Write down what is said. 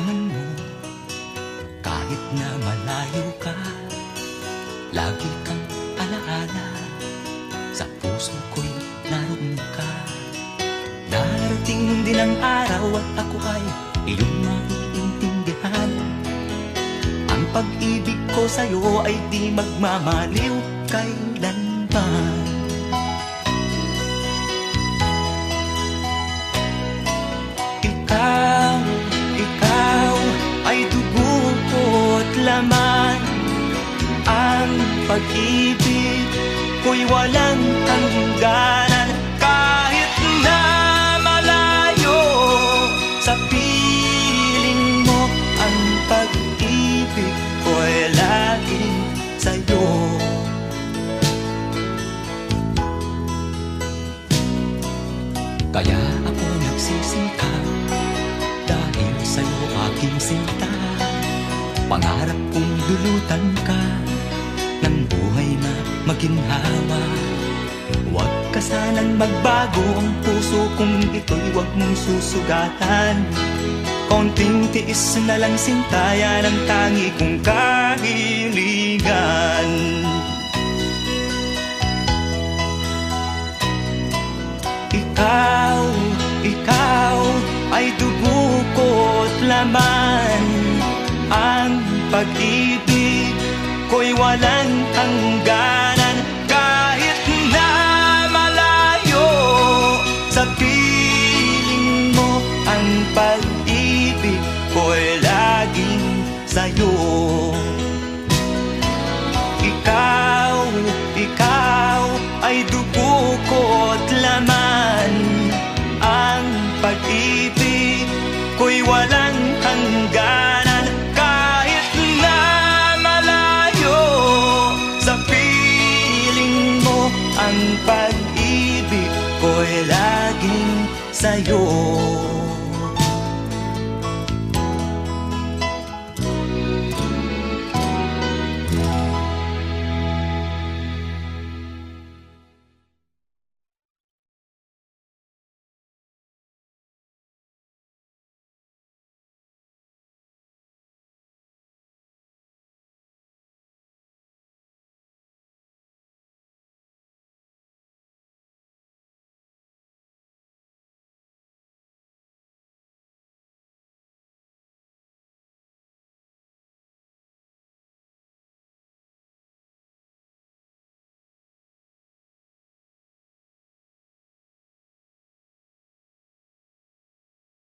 nararamdaman mo. Kahit na malayo ka, lagi kang alaala. Sa puso ko'y naroon ka. Darating din ang araw at ako ay iyong maiintindihan. Ang pag-ibig ko sa'yo ay di magmamaliw kailanman. Ikaw ay dugo ko't laman. Ang pag-ibig ko'y walang hangganan. Kahit na malayo sa piling mo, ang pag-ibig ko'y laging sa'yo. Kaya ako nagsisikap dahil sa'yo aking sinta. Pangarap kong dulutan ka ng buhay na maginhawa. Huwag ka sanang magbago, ang puso kong ito'y huwag mong susugatan. Konting tiis na lang sinta, yan ang tangi kong kahilingan. Ikaw ay dugo ko't laman. Ang pag-ibig ko'y walang hangganan. Kahit na malayo sa piling mo, ang pag-ibig ko'y laging sa'yo. Ikaw ay dugo ko't laman. Ang pag-ibig ko'y walang hangganan. Kahit na malayo sa piling mo, ang pag-ibig ko'y laging sa'yo.